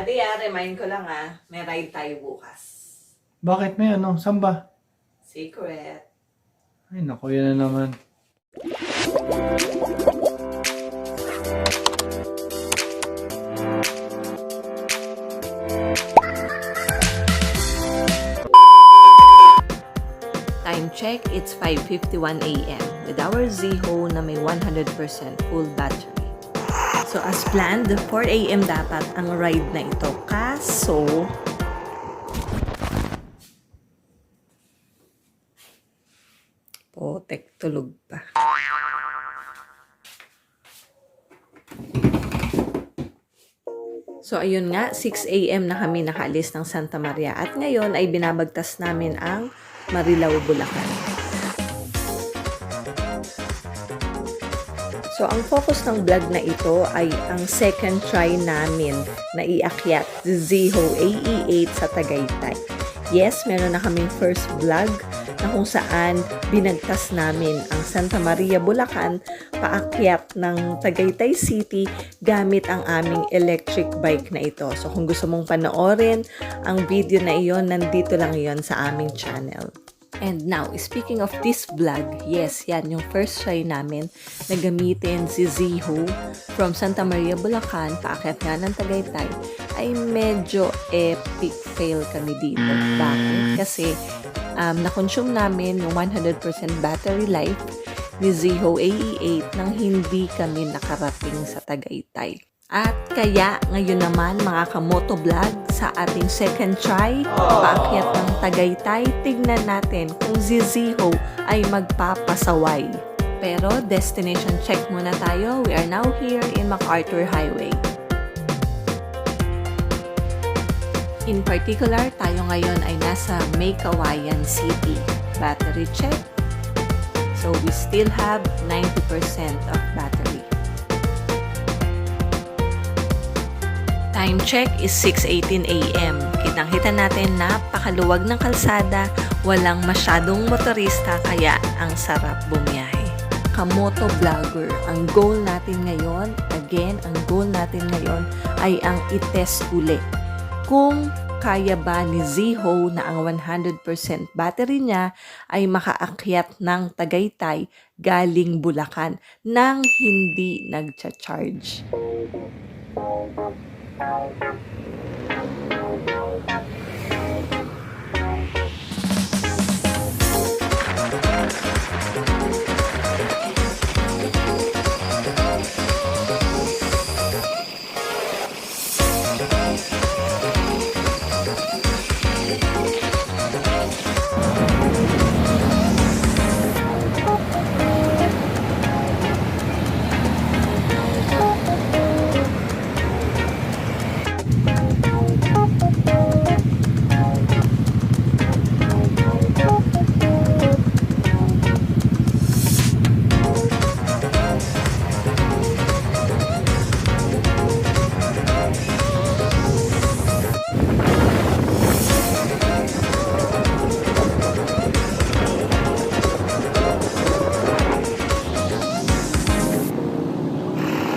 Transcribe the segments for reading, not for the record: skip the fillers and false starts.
Daddy, remind ko lang may ride tayo bukas. Bakit may ano? Saan ba? Secret. Ay, naku, yan na naman. Time check, it's 5:51 a.m. with our Ziho na may 100% full battery. So as planned, 4 a.m. dapat ang ride na ito. Kaso, potek, tulog pa. So ayun nga, 6 a.m. na kami nakaalis ng Santa Maria at ngayon ay binabagtas namin ang Marilao, Bulacan. So ang focus ng vlog na ito ay ang second try namin na iakyat Ziho AE8 sa Tagaytay. Yes, meron na kaming first vlog na kung saan binagtas namin ang Santa Maria, Bulacan paakyat ng Tagaytay City gamit ang aming electric bike na ito. So kung gusto mong panoorin ang video na iyon, nandito lang iyon sa aming channel. And now, speaking of this vlog, yes, yan yung first try namin na gamitin si Ziho from Santa Maria, Bulacan paakyat nga ng Tagaytay ay medyo epic fail kami dito. Bakit? Kasi na-consume namin yung 100% battery life ni Ziho AE8 nang hindi kami nakarating sa Tagaytay. At kaya ngayon naman mga kamotovlog sa ating second try, paakyat ng Tagaytay, tignan natin kung si Ziho ay magpapasaway. Pero destination check muna tayo. We are now here in MacArthur Highway. In particular, tayo ngayon ay nasa May Kawayan City. Battery check. So we still have 90% of battery. Time check is 6:18 a.m. Kitang-kita natin napakaluwag ng kalsada, walang masyadong motorista kaya ang sarap bumiyahe. Kamoto vlogger, ang goal natin ngayon, ang goal natin ngayon ay ang itest uli. Kung kaya ba ni Ziho na ang 100% battery niya ay makaakyat ng Tagaytay galing Bulacan nang hindi nagcha-charge.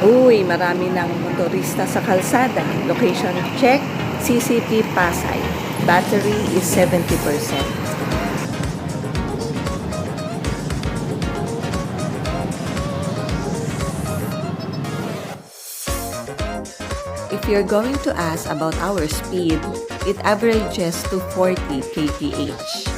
Uy, marami ng motorista sa kalsada. Location check, CCP Pasay. Battery is 70%. If you're going to ask about our speed, it averages to 40 kph.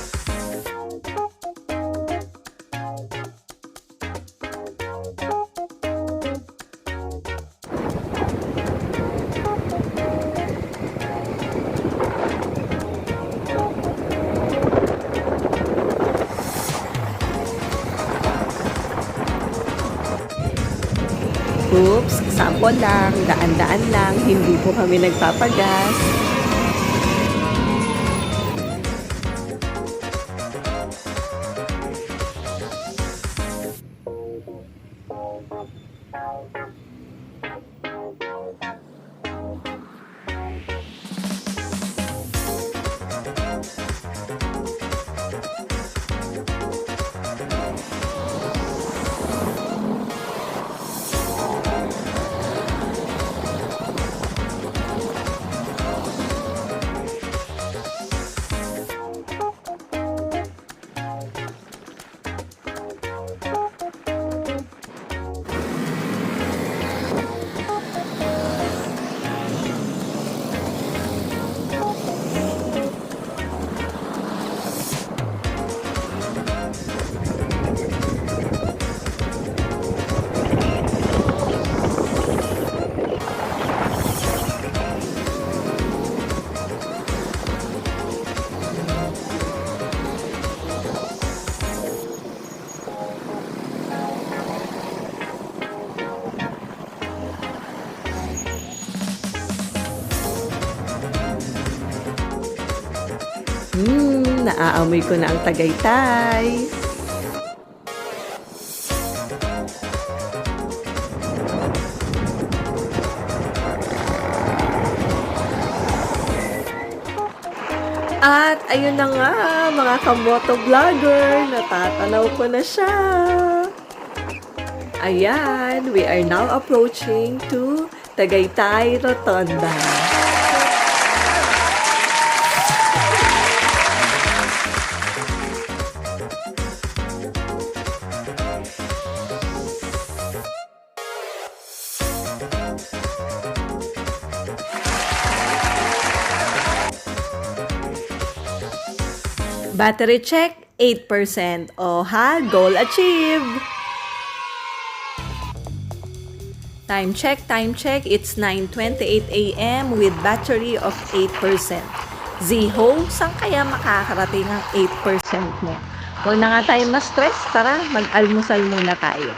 Oops, sample lang, daan-daan lang, hindi po kami nagpapagas. Naaamoy ko na ang Tagaytay. At ayun na nga, mga kamoto vlogger, natatanaw ko na siya. Ayan, we are now approaching to Tagaytay Rotonda. Battery check, 8%. O ha, goal achieved! Time check, it's 9:28 a.m. with battery of 8%. Ziho, saan kaya makakarating ang 8% mo? Huwag na nga tayo ma-stress, tara, mag-almusal muna tayo.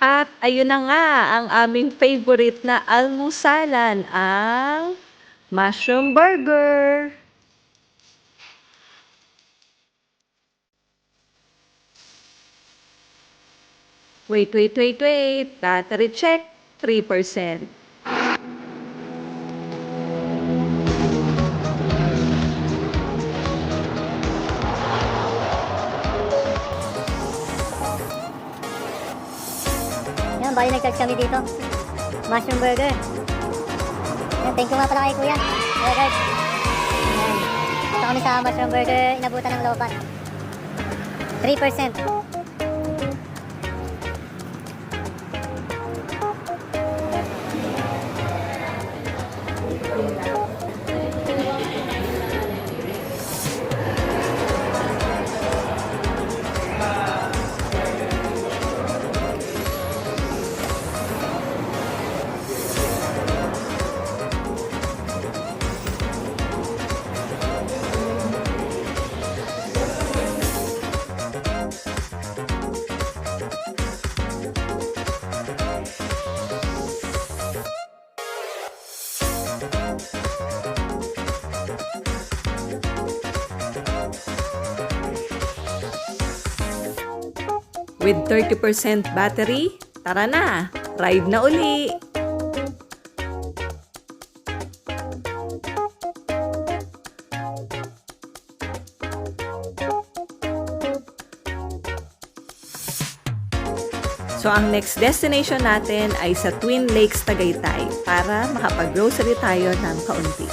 At ayun na nga, ang aming favorite na almusalan, ang mushroom burger. Wait. Battery check, 3%. Yan, bali nag-charge kami dito. Mushroom burger. Yan, thank you nga pala kay Kuya. Kuya Guard. Yan. Ito kami sa mushroom burger, inabutan ng lobat. 3%. With 30% battery, tara na, ride na uli! So, ang next destination natin ay sa Twin Lakes, Tagaytay para makapag-grocery tayo ng kaunti.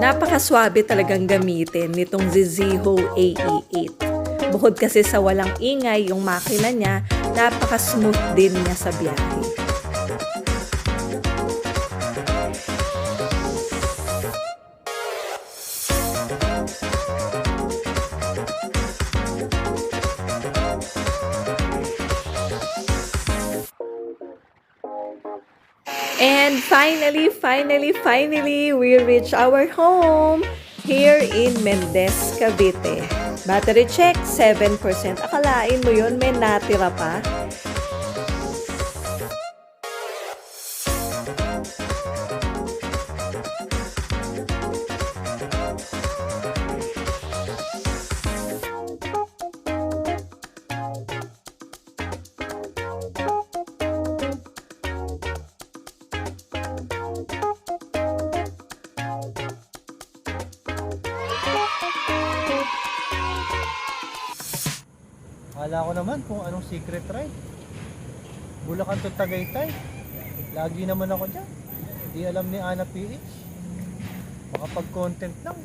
Napakaswabe talagang gamitin nitong Ziho AE8. Bukod kasi sa walang ingay yung makina niya, napaka-smooth din niya sa biyahe. And finally, we reach our home here in Mendez, Cavite. Battery check, 7%. Akalain mo yun, may natira pa? Akala ko naman kung anong secret ride. Bulacan to Tagaytay. Lagi naman ako dyan. Hindi alam ni Ana PH. Baka pag content lang.